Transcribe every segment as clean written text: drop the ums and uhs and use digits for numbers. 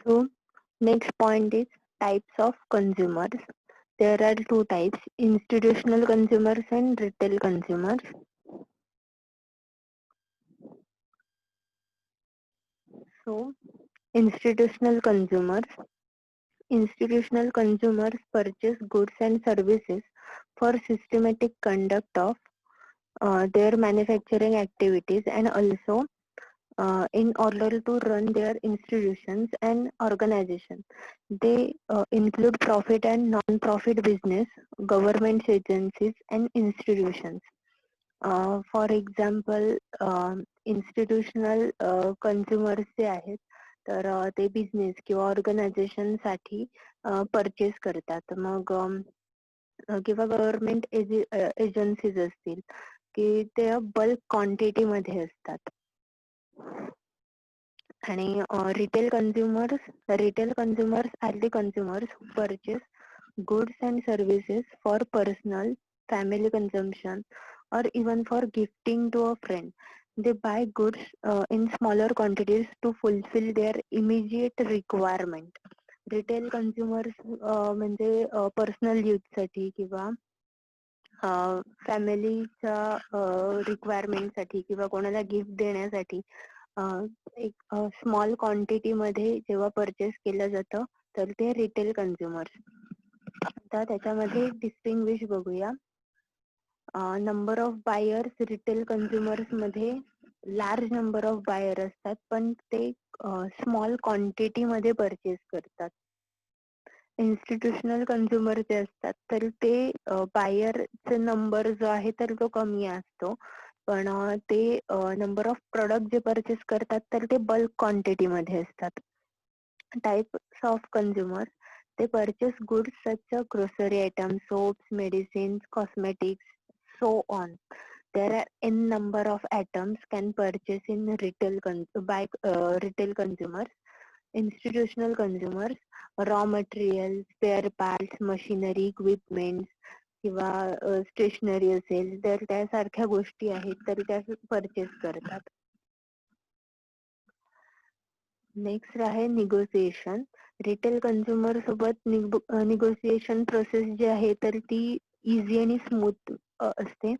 So next point is types of consumers. There are two types, institutional consumers and retail consumers. So institutional consumers. Institutional consumers purchase goods and services for systematic conduct of their manufacturing activities and also in order to run their institutions and organization. They include profit and non-profit business, government agencies and institutions. For example, institutional consumers जे आहेत तर ते business किंवा organisation साठी purchase करतात. मग किंवा government agencies असतील की ते बल्क क्वांटिटी मध्ये असतात. आणि retail consumers are the consumers who purchase goods and services for personal, family consumption or even for gifting to a friend. They buy goods in smaller quantities to fulfill their immediate requirement. Retail consumers म्हणजे personal use साठी किंवा फॅमिलीच्या requirement साठी किंवा कोणाला gift देण्यासाठी एक small quantity मध्ये जेव्हा परचेस केलं जातं तर ते रिटेल कन्झ्युमर्स. आता त्याच्यामध्ये डिस्टिंग्विश बघूया. Number of buyers retail consumers मध्ये लार्ज नंबर ऑफ बायर असतात पण ते स्मॉल क्वांटिटी मध्ये परचेस करतात. इन्स्टिट्यूशनल कन्झ्युमर जे असतात तर ते बायरचे नंबर जो आहे तर तो कमी असतो पण ते नंबर ऑफ प्रोडक्ट जे परचेस करतात तर ते बल्क क्वांटिटी मध्ये असतात. Types of consumer, they purchase goods such as grocery items, soaps, medicines, cosmetics, so on. There are n number of items can purchase in by retail consumers. Institutional consumers, raw materials, spare parts, machinery, equipment किंवा stationery असेल तर त्यासारख्या गोष्टी आहेत तर त्या purchase करतात. Next आहे निगोसिएशन. रिटेल कन्झ्युमर सोबत निगोसिएशन प्रोसेस जी आहे तर ती इझी आणि स्मूथ असते.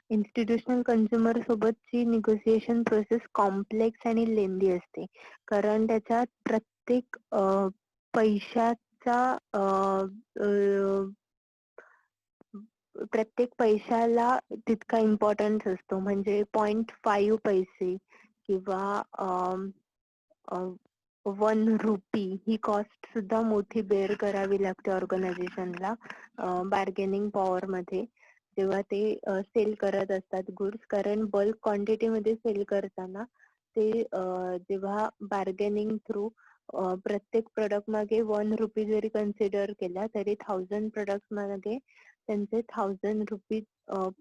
इन्स्टिट्यूशनल कन्झ्युमर सोबतची निगोसिएशन प्रोसेस कॉम्प्लेक्स आणि लेंदी असते कारण त्याच्यात प्रत्येक पैशाला तितका इम्पॉर्टन्स असतो. म्हणजे 0.5 पैसे किंवा 1 रुपी ही कॉस्ट सुद्धा मोठी बेअर करावी लागते ऑर्गनायझेशनला बार्गेनिंग पॉवर मध्ये जेव्हा ते सेल करत असतात गुड्स. कारण बल्क क्वांटिटी मध्ये सेल करताना ते जेव्हा बार्गेनिंग थ्रू प्रत्येक प्रोडक्ट मागे 1 रुपी जरी कन्सिडर केला तरी 1000 प्रोडक्ट मागे त्यांचे 1000 रुपीज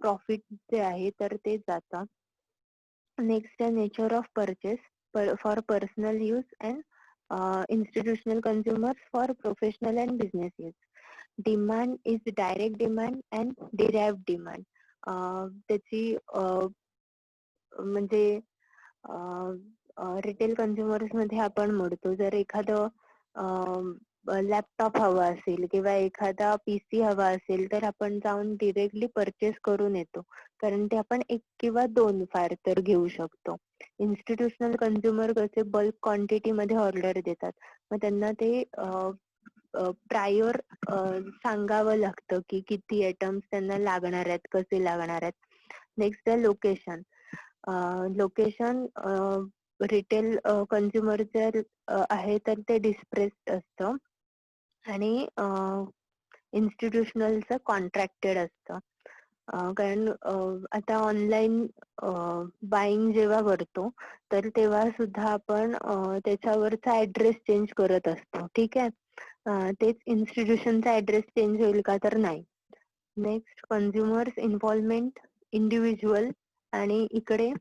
प्रॉफिट जे आहे तर ते जातात. नेक्स्ट आहे nature of purchase for personal use and institutional consumers for professional and business use. Demand is direct demand and derived demand. त्याची म्हणजे रिटेल कन्झ्युमर्स मध्ये आपण म्हणतो जर एखादं लॅपटॉप हवा असेल किंवा एखादा पीसी हवा असेल तर आपण जाऊन डिरेक्टली परचेस करून येतो कारण ते आपण 1 किंवा 2 फार तर घेऊ शकतो. इन्स्टिट्यूशनल कन्झ्युमर कसे बल्क क्वांटिटी मध्ये ऑर्डर देतात मग त्यांना ते प्रायर सांगावं लागतं की किती आयटम्स त्यांना लागणार आहेत, कसे लागणार आहेत. नेक्स्ट आहे लोकेशन. लोकेशन रिटेल कन्झ्युमर जर आहे तर ते डिस्प्रेस्ड असतं आणि इन्स्टिट्यूशनलचं कॉन्ट्रॅक्टेड असतं. कारण आता ऑनलाईन बाईंग जेव्हा करतो तर तेव्हा सुद्धा आपण त्याच्यावरचा ऍड्रेस चेंज करत असतो. ठीक आहे. तेच इन्स्टिट्यूशनचा ऍड्रेस चेंज होईल का तर नाही. नेक्स्ट कन्झ्युमर्स इन्व्हॉल्वमेंट इंडिव्हिज्युअल आणि इकडे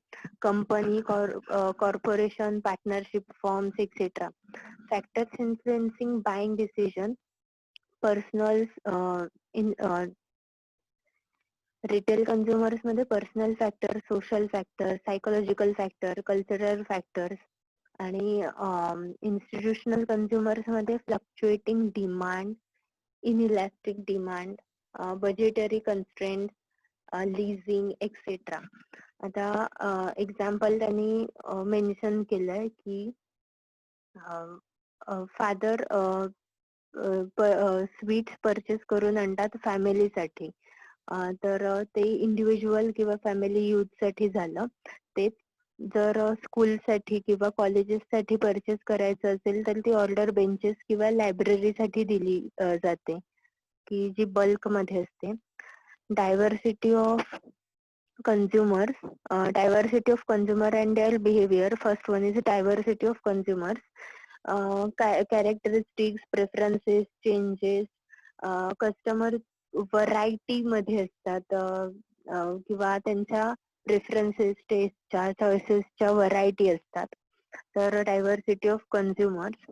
company corporation partnership forms et cetera. Factors influencing buying decision personal retail consumers मध्ये personal factor, social factor, psychological factor, cultural factors आणि इन्स्टिट्यूशनल कन्झ्युमर्स मध्ये fluctuating demand, inelastic demand, budgetary constraint, leasing et cetera. आता example त्यांनी mention केलंय की father sweets purchase करून आणतात फॅमिलीसाठी, तर ते इंडिव्हिज्युअल किंवा फॅमिली यूज साठी झालं. तेच जर स्कूलसाठी किंवा कॉलेजेससाठी परचेस करायचं असेल तर ती ऑर्डर बेंचेस किंवा लायब्ररीसाठी दिली जाते, की जी बल्क मध्ये असते. Diversity of consumers, diversity of consumer and their behavior. First one is diversity of consumers, characteristics, preferences, changes, customer variety मध्ये असतात, किंवा त्यांच्या प्रेफरन्सेस, टेस्टच्या, चॉईसेसच्या व्हरायटी असतात. तर डायव्हर्सिटी ऑफ कन्झ्युमर्स,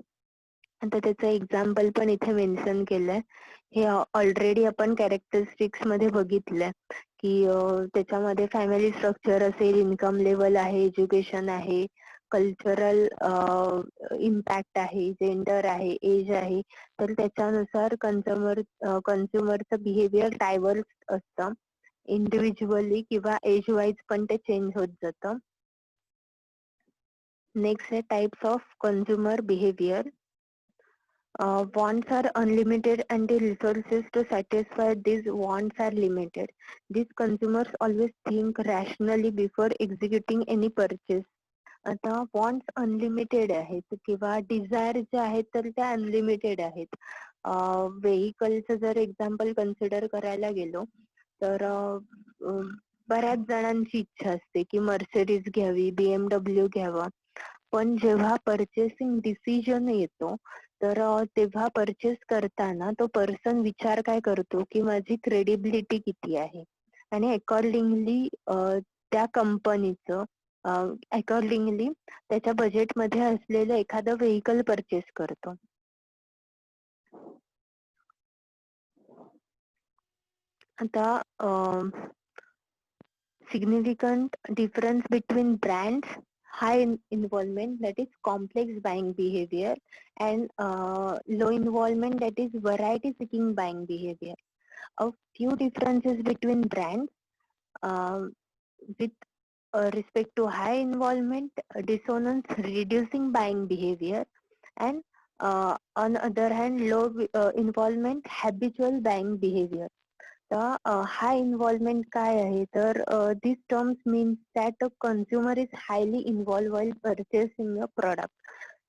आता त्याचं एक्झाम्पल पण इथे मेन्शन केलंय. हे ऑलरेडी आपण कॅरेक्टरिस्टिक्स मध्ये बघितलंय की त्याच्यामध्ये फॅमिली स्ट्रक्चर असेल, इन्कम लेवल आहे, एज्युकेशन आहे, कल्चरल इम्पॅक्ट आहे, जेंडर आहे, एज आहे. तर त्याच्यानुसार कन्झ्युमरचं बिहेवियर डायव्हर्स असतं, इंडिव्हिज्युअली किंवा एज वाईज पण ते चेंज होत जातं. नेक्स्ट आहे types of consumer behaviour. Wants are unlimited and the resources to satisfy these wants are limited. These consumers always think rationally before executing any purchase. आता wants unlimited आहेत किंवा Dzire जे आहेत तर त्या अनलिमिटेड आहेत. व्हेकलचं जर एक्झाम्पल कन्सिडर करायला गेलो तर बऱ्याच जणांची इच्छा असते की मर्सिडीज घ्यावी, BMW घ्यावा. पण जेव्हा परचेसिंग डिसिजन येतो तर तेव्हा परचेस करताना तो पर्सन विचार काय करतो की माझी क्रेडिबिलिटी किती आहे, आणि अकॉर्डिंगली त्या कंपनीचं अकॉर्डिंगली त्याच्या बजेटमध्ये असलेलं एखादं व्हेकल परचेस करतो. आता significant difference between brands, high involvement, that is complex buying behavior, and low involvement, that is variety seeking buying behavior. A few differences between brands, with respect to high involvement, dissonance, reducing buying behavior, and on the other hand low involvement, habitual buying behavior. High involvement काय आहे तर these terms means that a consumer is highly involved while purchasing a product.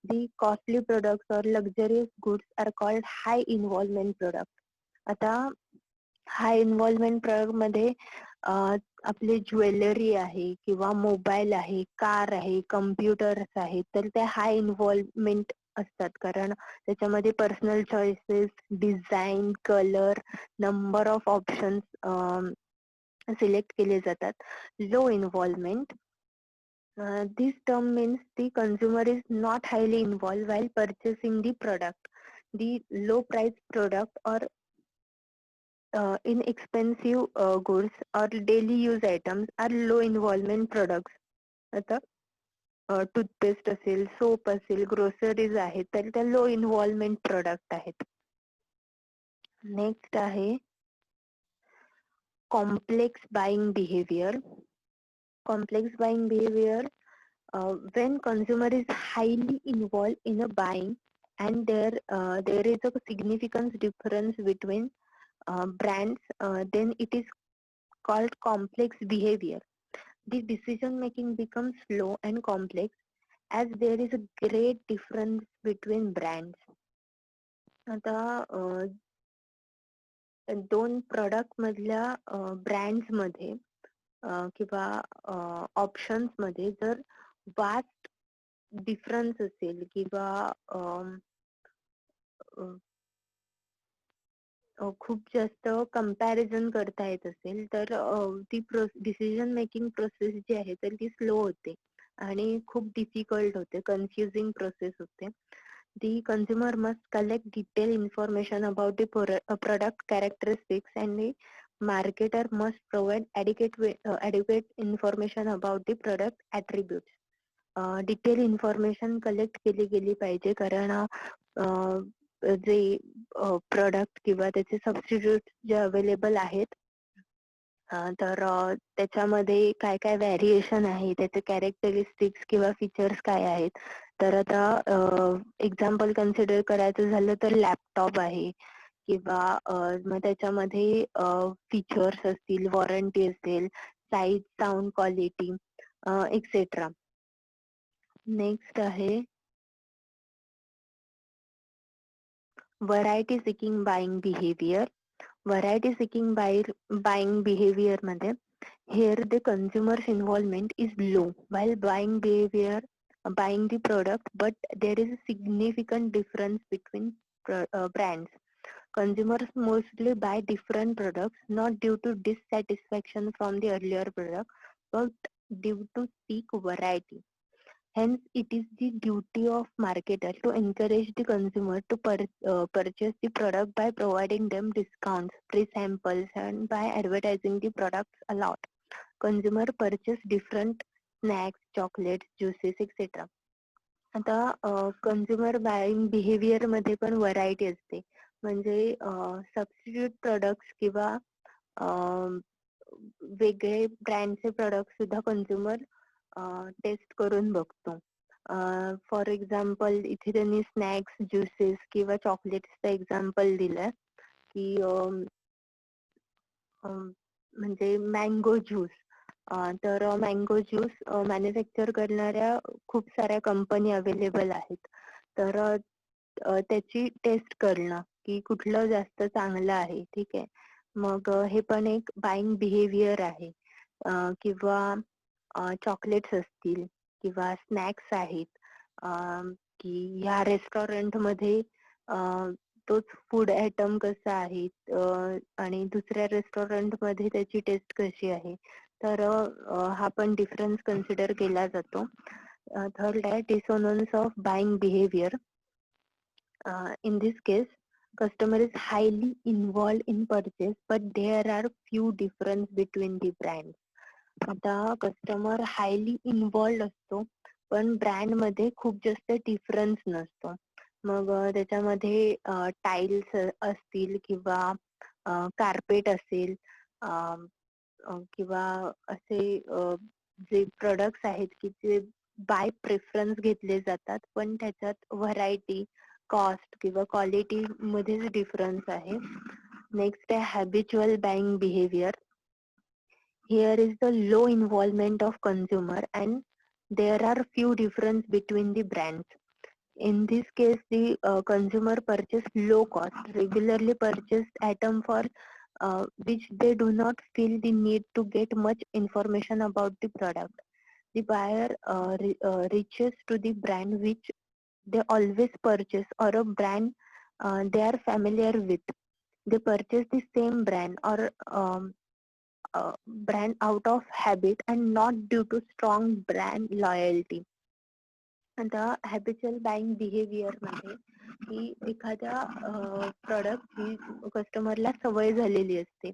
The costly products or luxurious goods are called high involvement products. आता हाय involvement प्रयोग मध्ये आपली jewellery आहे किंवा mobile आहे, कार आहे, कम्प्युटर्स आहे, तर ते हाय इन्व्हॉल्वमेंट असतात, कारण त्याच्यामध्ये personal choices, design, colour, number of options select केले जातात. Low involvement, this term means the consumer is not highly involved while purchasing the product. The low price product or inexpensive goods or daily use items are low involvement products. आता toothpaste असेल, soap असेल, groceries आहेत, तर त्या low involvement product आहेत. Next आहे complex buying behaviour. Complex buying behaviour, when consumer is highly involved in a buying and there is a significant difference between brands, then it is called complex behavior. The decision making becomes slow and complex as there is a great difference between brands. आता दोन product मधल्या brands मध्ये किंवा options मध्ये जर vast difference असेल किंवा खूप जास्त कंपॅरिझन करता येत असेल तर ती डिसिजन मेकिंग प्रोसेस जी आहे तर ती स्लो होते आणि खूप डिफिकल्ट होते, कन्फ्युजिंग प्रोसेस होते. The consumer must collect detailed information about the product characteristics and the marketer must provide adequate information about the product attributes. Detail information collect केली गेली पाहिजे, कारण जे प्रोडक्ट किंवा त्याचे सबस्टिट्यूट जे अवेलेबल आहेत, तर त्याच्यामध्ये काय काय व्हॅरिएशन आहे, त्याचे कॅरेक्टरिस्टिक्स किंवा फीचर्स काय आहेत. तर आता एक्झाम्पल कन्सिडर करायचं झालं तर लॅपटॉप आहे, किंवा मग त्याच्यामध्ये फीचर्स असतील, वॉरंटी असेल, size, sound quality et cetera. Next आहे variety seeking buying behaviour. Variety seeking buying behaviour मध्ये here the consumer's involvement is low while buying the product, but there is a significant difference between brands. Consumers mostly buy different products not due to dissatisfaction from the earlier product, but due to seek variety. Hence, it is the duty of marketer to encourage the consumer to purchase the product by providing them discounts, free samples, and by advertising the products a lot. Consumer purchase different snacks, chocolates, juices, etc. आता consumer buying behaviour मध्ये पण variety असते. म्हणजे substitute products किंवा वेगळे ब्रँडचे product सुद्धा consumer taste करून बघतो. फॉर एक्झाम्पल इथे त्यांनी स्नॅक्स, ज्युसेस किंवा चॉकलेट्सचं एक्झाम्पल दिलंय, की म्हणजे मँगो ज्यूस. तर मँगो ज्यूस मॅन्युफॅक्चर करणाऱ्या खूप साऱ्या कंपनी अवेलेबल आहेत. तर त्याची टेस्ट करणं की कुठलं जास्त चांगलं आहे, ठीक आहे. मग हे पण एक बाईंग बिहेवियर आहे. किंवा चॉकलेट्स असतील किंवा स्नॅक्स आहेत, की ह्या रेस्टॉरंट मध्ये तोच फूड आयटम कसा आहे आणि दुसऱ्या रेस्टॉरंट मध्ये त्याची टेस्ट कशी आहे. तर हा पण डिफरन्स कन्सिडर केला जातो. थर्ड आहे dissonance of buying behaviour. In this case, customer is highly involved in purchase, but there are few difference between the brands. आता कस्टमर हायली इन्वॉल्ड असतो, पण ब्रँड मध्ये खूप जास्त डिफरन्स नसतो. मग त्याच्यामध्ये टाईल्स असतील किंवा कार्पेट असेल, किंवा असे जे प्रोडक्ट्स आहेत की जे बाय प्रेफरन्स घेतले जातात, पण त्याच्यात व्हरायटी, कॉस्ट किंवा क्वालिटी मध्येच डिफरन्स आहे. नेक्स्ट आहे habitual buying behaviour. Here is the low involvement of consumer and there are few difference between the brands. In this case, the consumer purchase low cost, regularly purchased item for which they do not feel the need to get much information about the product. The buyer reaches to the brand which they always purchase or a brand they are familiar with. They purchase the same brand or brand out of habit and not due to strong brand loyalty. आता habitual buying behaviour मध्ये की एखाद्या प्रोडक्टची कस्टमरला सवय झालेली असते.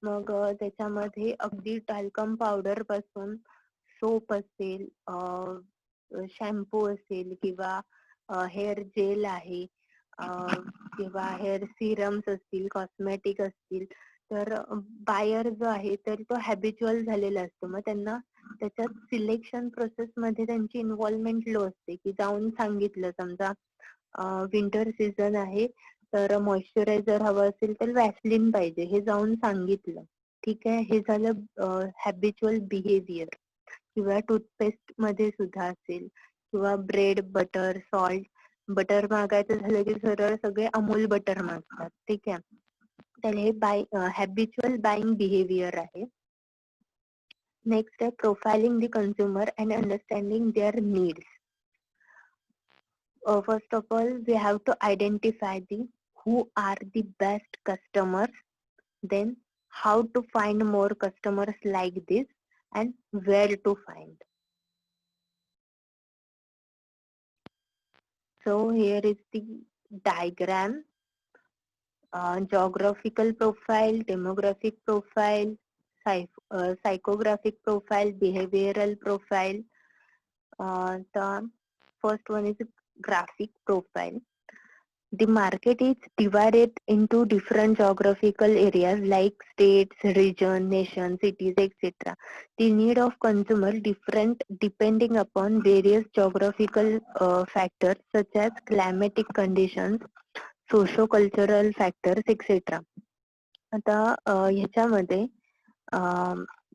मग त्याच्यामध्ये अगदी टॅल्कम पावडर पासून सोप असेल, शॅम्पू असेल किंवा हेअर जेल आहे, किंवा हेअर सिरम्स असतील, कॉस्मेटिक असतील, तर बायर जो आहे तर तो हॅबिच्युअल झालेला असतो. मग त्यांना त्याच्यात सिलेक्शन प्रोसेस मध्ये त्यांची इन्व्हॉल्वमेंट लो असते, की जाऊन सांगितलं, समजा विंटर सीझन आहे तर मॉइश्चरायझर हवं असेल तर वॅसलिन पाहिजे, हे जाऊन सांगितलं, ठीक आहे. हे झालं हॅबिच्युअल बिहेवियर. किंवा टूथपेस्ट मध्ये सुद्धा असेल, किंवा ब्रेड, बटर, सॉल्ट. बटर मागायचं झालं की सरळ सगळे अमूल बटर मागतात, ठीक आहे. तर हे हॅबिच्युअल बाईंग बिहेवियर आहे. नेक्स्ट आहे profiling the consumer and understanding their needs. First of all, we have to identify who are the best customers, then how to find more customers like this, and where to find. So here is the diagram. Geographical profile, demographic profile, psychographic profile, behavioral profile. The first one is graphic profile. The market is divided into different geographical areas like states, region, nations, cities, etc. The need of consumer different depending upon various geographical factors such as climatic conditions, socio-cultural factors, etc. आता ह्याच्यामध्ये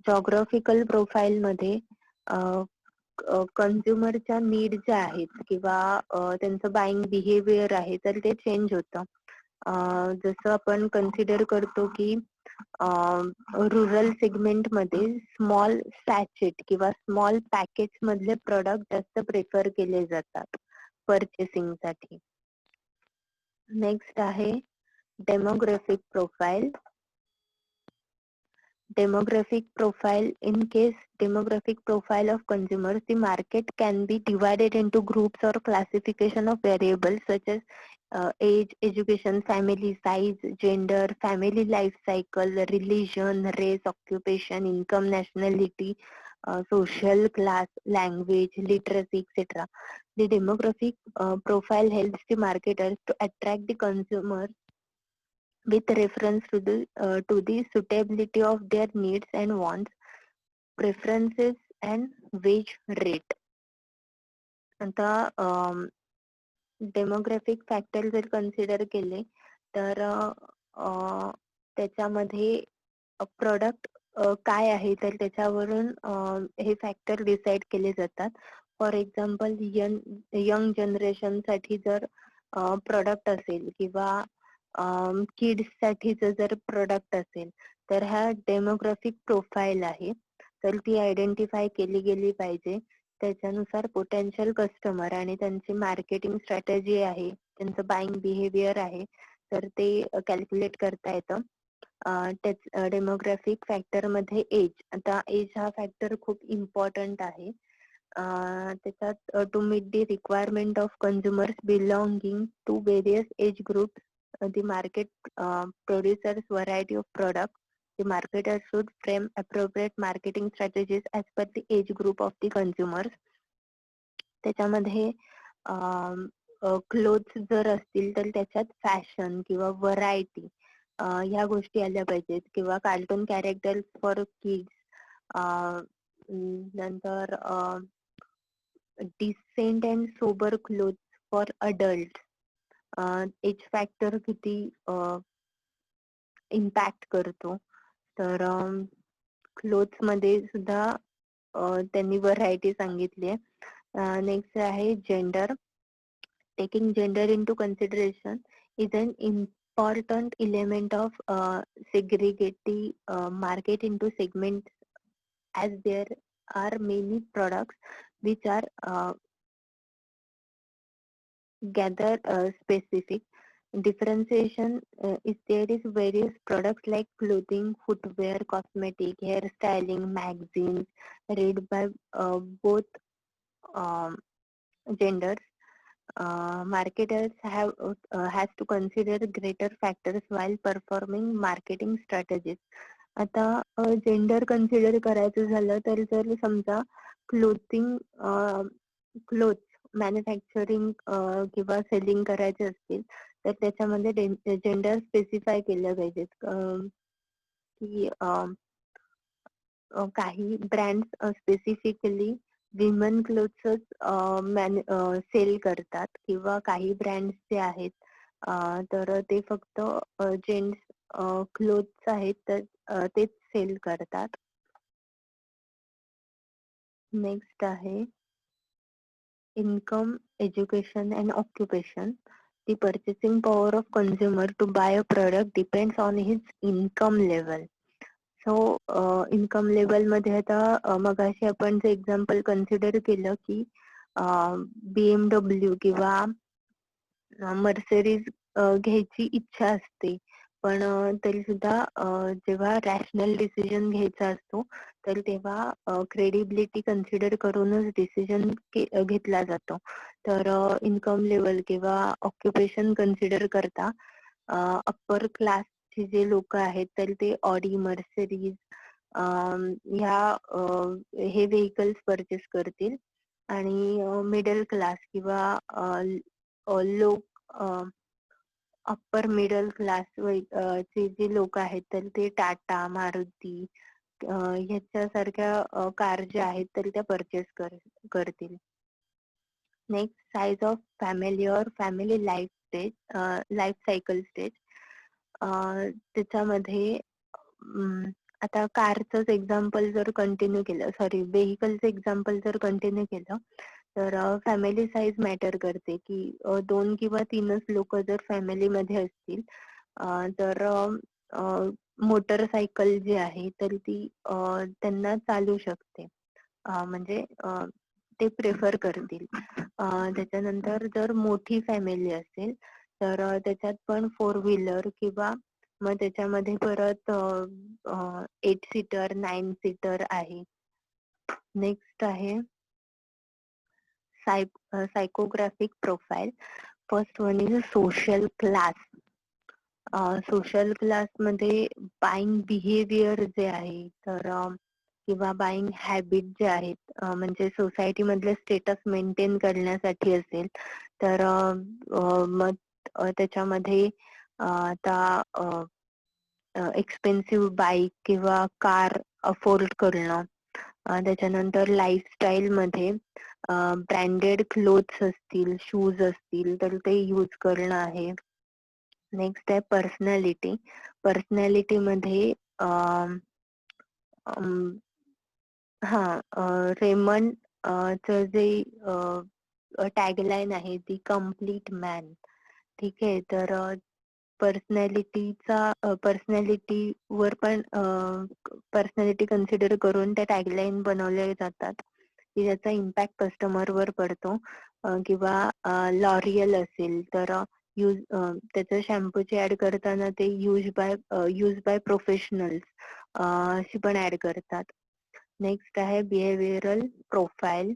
geographical profile मध्ये कन्झ्युमरच्या need ज्या आहेत किंवा त्यांचं buying behaviour आहे तर ते चेंज होतं. जसं आपण कन्सिडर करतो की रुरल सेगमेंट मध्ये स्मॉल सॅचेट किंवा स्मॉल पॅकेज मधले प्रोडक्ट जास्त प्रेफर केले जातात पर्चेसिंग साठी. नेक्स्ट आहे demographic profile. Demographic profile. In case demographic profile of consumers, the market can be divided into groups or classification of variables such as age, education, family size, gender, family life cycle, religion, race, occupation, income, nationality, social class, language, literacy, etc. The demographic profile helps the marketers to attract the consumers with reference to the suitability of their needs and wants, preferences and wage rate. आता demographic factor जर consider केले तर त्याच्यामध्ये product काय आहे तर त्याच्यावरून हे फॅक्टर डिसाइड केले जातात. फॉर एक्झाम्पल यंग जनरेशन साठी जर प्रोडक्ट असेल किंवा किड्स साठीच जर प्रोडक्ट असेल तर हा डेमोग्राफिक प्रोफाईल आहे तर ती आयडेंटिफाय केली गेली पाहिजे. त्याच्यानुसार पोटेन्शियल कस्टमर आणि त्यांची मार्केटिंग स्ट्रॅटेजी आहे, त्यांचं बाईंग बिहेवियर आहे तर ते कॅल्क्युलेट करता येतं. डेमोग्राफिक फॅक्टर मध्ये एज. आता एज हा फॅक्टर खूप इम्पॉर्टंट आहे. त्याच्यात to meet the requirement of consumers belonging to various age group, the market producers variety of products. The marketers should frame appropriate marketing strategies as per the age group of the consumers. त्याच्यामध्ये clothes जर असतील तर त्याच्यात fashion किंवा variety ह्या गोष्टी आल्या पाहिजेत किंवा कार्टून कॅरेक्टर्स फॉर किड्स, नंतर decent and sober clothes for adult. Age factor किती इम्पॅक्ट करतो तर क्लोथ्स मध्ये सुद्धा त्यांनी व्हरायटी सांगितली आहे. नेक्स्ट आहे gender. Taking gender into consideration is an important element of segregating market into segments, as there are many products which are gather specific differentiation is there is various products like clothing, footwear, cosmetic, hairstyling, magazines read by both genders. Marketers has to consider greater factors while performing marketing strategies. आता gender consider करायचं झालं तर जर समजा cloth manufacturing किंवा selling करायचे असतील तर त्याच्यामध्ये जेंडर स्पेसिफाय केलं पाहिजेत की काही ब्रँड्स स्पेसिफिकली विमन क्लोथ्सच सेल करतात किंवा काही ब्रँड्स जे आहेत तर ते फक्त जेंट्स क्लोथ्स आहेत तर तेच सेल करतात. नेक्स्ट आहे income, education and occupation. The purchasing power of consumer to buy a product depends on his income level. So income level मध्ये आता मगाशी आपण जे एक्झाम्पल कन्सिडर केलं की BMW किंवा मर्सिडीज घ्यायची इच्छा असते पण तरी सुद्धा जेव्हा रॅशनल डिसिजन घ्यायचा असतो तर तेव्हा क्रेडिबिलिटी कन्सिडर करूनच डिसिजन घेतला जातो. तर इन्कम लेवल किंवा ऑक्युपेशन कन्सिडर करता अप्पर क्लासचे जे लोक आहेत तर ते ऑडी, मर्सिडीज ह्या हे व्हेकल्स परचेस करतील आणि मिडल क्लास किंवा लोक अप्पर मिडल क्लास चे जे लोक आहेत तर ते टाटा, मारुती ह्याच्यासारख्या कार ज्या आहेत तर त्या परचेस करतील. नेक्स्ट, साईज ऑफ फॅमिली और फॅमिली लाईफ सायकल स्टेज. त्याच्यामध्ये आता कारचंच एक्झाम्पल जर कंटिन्यू केलं, सॉरी व्हेकलचं एक्झाम्पल जर कंटिन्यू केलं तर फॅमिली साईज मॅटर करते की 2 किंवा 3च लोक जर फॅमिलीमध्ये असतील तर मोटरसायकल जी आहे तर ती त्यांना चालू शकते, म्हणजे ते प्रेफर करतील. त्याच्यानंतर जर मोठी फॅमिली असेल तर त्याच्यात पण 4 व्हीलर किंवा मग त्याच्यामध्ये परत 8 सीटर 9 सीटर आहे. नेक्स्ट आहे psychographic profile. First one is social class. Social class मध्ये बाईंग बिहेवियर जे आहे तर किंवा बाईंग हॅबिट जे आहेत म्हणजे सोसायटी मधले स्टेटस मेंटेन करण्यासाठी असेल तर मग त्याच्यामध्ये आता एक्सपेन्सिव्ह बाईक किंवा कार अफोर्ड करणं. त्याच्यानंतर लाईफस्टाईल मध्ये ब्रँडेड क्लोथ्स असतील, शूज असतील तर ते यूज करणं आहे. नेक्स्ट आहे पर्सनॅलिटी. पर्सनॅलिटी मध्ये रेमंड च जे टॅगलाईन आहे ती कम्प्लीट मॅन. ठीक आहे, तर पर्सनॅलिटीवर पण पर्सनॅलिटी कन्सिडर करून त्या टॅगलाईन बनवले जातात की ज्याचा इम्पॅक्ट कस्टमरवर पडतो. किंवा लॉरियल असेल तर त्याचं शॅम्पूचे ऍड करताना ते यूज बाय प्रोफेशनल्स अशी पण ऍड करतात. नेक्स्ट आहे behavioural profile.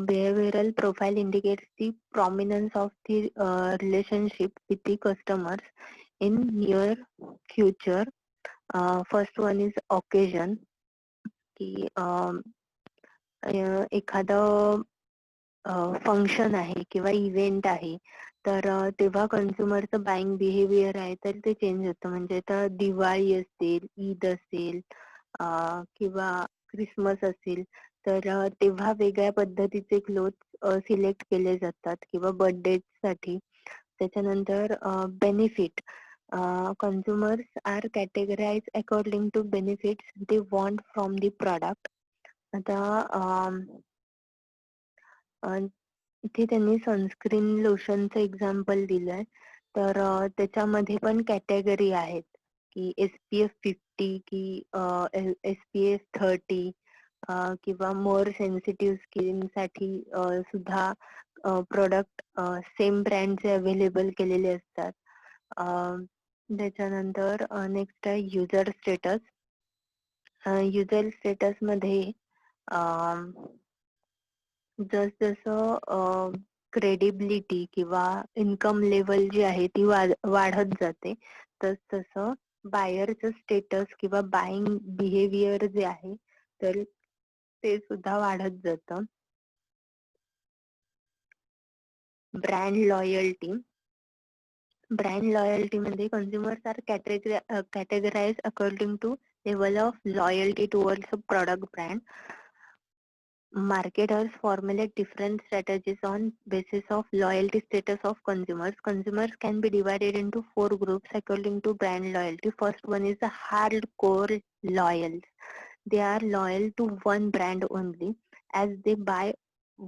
Behavioral profile indicates the prominence of the relationship with the customers in near future. First one is occasion, की एखादं फंक्शन आहे किंवा इव्हेंट आहे तर तेव्हा कन्झ्युमरचं बाईंग बिहेवियर आहे तर ते चेंज होतं. म्हणजे आता दिवाळी असेल, ईद असेल किंवा क्रिसमस असेल तर तेव्हा वेगळ्या पद्धतीचे क्लोथ सिलेक्ट केले जातात किंवा बर्थडे साठी. त्याच्यानंतर benefit. Consumers are categorise according to benefits they want from the product. आता इथे त्यांनी सनस्क्रीन लोशनचं एक्झाम्पल दिलंय तर त्याच्यामध्ये पण कॅटेगरी आहेत की SPF 50 की SPF 30 किंवा मोर सेन्सिटिव्ह स्किन साठी सुद्धा प्रोडक्ट सेम ब्रँडचे अवेलेबल केलेले असतात. त्याच्यानंतर नेक्स्ट आहे युजर स्टेटस. युजर स्टेटस मध्ये जसं क्रेडिबिलिटी किंवा इन्कम लेवल जी आहे ती वाढत जाते तसं बायरचं स्टेटस किंवा बाईंग बिहेवियर जे आहे तर ते सुद्धा वाढत जातं. Brand loyalty. ब्रँड लॉयल्टी मध्ये consumers are categorise according to level of loyalty towards a product brand. Marketers formulate different strategies on basis of loyalty status of consumers. Consumers can be divided into 4 groups according to brand loyalty. First one is the hardcore loyals. They are loyal to one brand only as they buy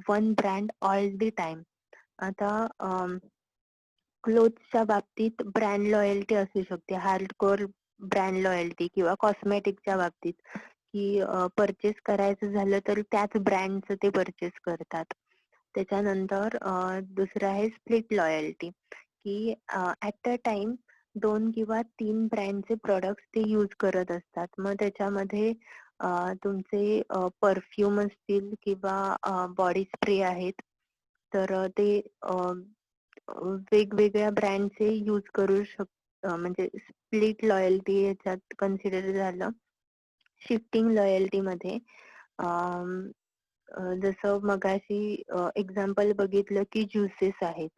one brand all the time. आता क्लोथ्सच्या बाबतीत brand loyalty असू शकते, hardcore brand loyalty, किंवा कॉस्मेटिकच्या बाबतीत की purchase करायचं झालं तर त्याच ब्रँडचं ते परचेस करतात. त्याच्यानंतर दुसरं आहे स्प्लिट लॉयल्टी, की ऍट अ टाइम 2 किंवा 3 ब्रँडचे प्रोडक्ट्स ते यूज करत असतात. मग त्याच्यामध्ये तुमचे परफ्यूम असतील किंवा बॉडी स्प्रे आहेत तर ते वेगवेगळ्या ब्रँडचे यूज करू म्हणजे स्प्लिट लॉयल्टी याच्यात कन्सिडर झालं. शिफ्टिंग लॉयल्टी मध्ये जसं मगाशी एक्झाम्पल बघितलं की ज्युसेस आहेत,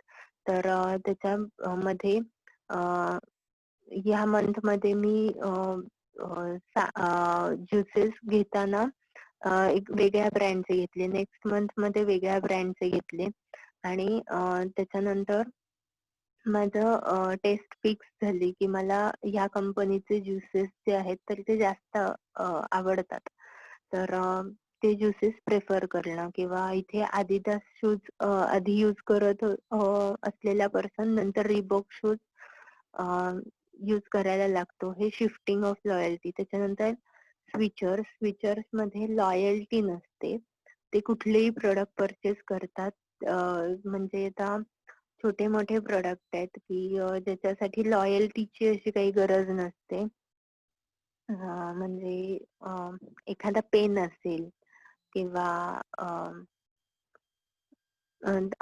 तर त्याच्या मध्ये ह्या मंथ मध्ये मी ज्युसेस घेताना एक वेगळ्या ब्रँडचे घेतले, नेक्स्ट मंथ मध्ये वेगळ्या ब्रँडचे घेतले आणि त्याच्यानंतर माझं टेस्ट फिक्स झाली की मला ह्या कंपनीचे ज्युसेस जे आहेत तर ते जास्त आवडतात. तर ते ज्युसेस प्रेफर करणं किंवा इथे Adidas शूज आधी यूज करत असलेला पर्सन नंतर Reebok शूज यूज करायला लागतो. हे शिफ्टिंग ऑफ लॉयल्टी. त्याच्यानंतर स्विचर्स मध्ये लॉयल्टी नसते. ते कुठलेही प्रोडक्ट परचेस करतात. म्हणजे आता छोटे मोठे प्रोडक्ट आहेत की ज्याच्यासाठी लॉयल्टीची अशी काही गरज नसते. म्हणजे एखादा पेन असेल किंवा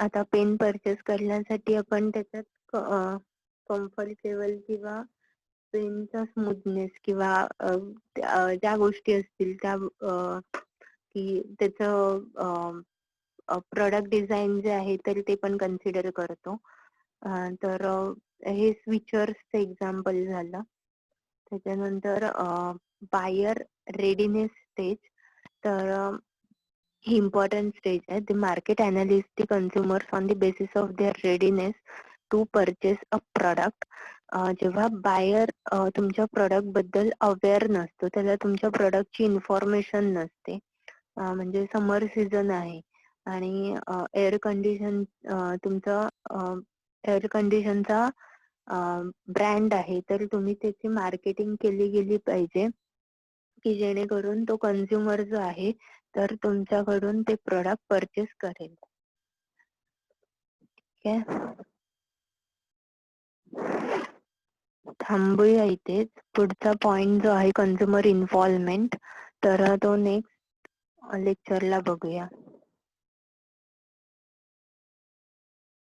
आता पेन परचेस करण्यासाठी आपण त्याच्यात कम्फर्टेबल किंवा पेनचा स्मूथनेस किंवा ज्या गोष्टी असतील त्या की त्याचं प्रोडक्ट डिझाईन जे आहे तर ते पण कन्सिडर करतो. तर हे स्विचर्सचं एक्झाम्पल झालं. त्याच्यानंतर बायर रेडीनेस स्टेज. तर ही इम्पॉर्टंट स्टेज आहे. The market analyst the consumers on the basis of their readiness to purchase a product. जेव्हा बायर तुमच्या प्रोडक्ट बद्दल अवेअर नसतो, त्याला तुमच्या प्रोडक्टची इन्फॉर्मेशन नसते. म्हणजे समर सीझन आहे आणि एअर कंडिशन तुमचा एअर कंडिशनचा ब्रँड आहे, तर तुम्ही त्याची मार्केटिंग केली गेली पाहिजे की जेणेकरून तो कन्झ्युमर जो आहे तर तुमच्याकडून ते प्रोडक्ट परचेस करेल. ठीक आहे, थांबूया इथेच. पुढचा पॉइंट जो आहे कन्झ्युमर इन्व्हॉल्वमेंट, तर तो नेक्स्ट लेक्चरला बघूया.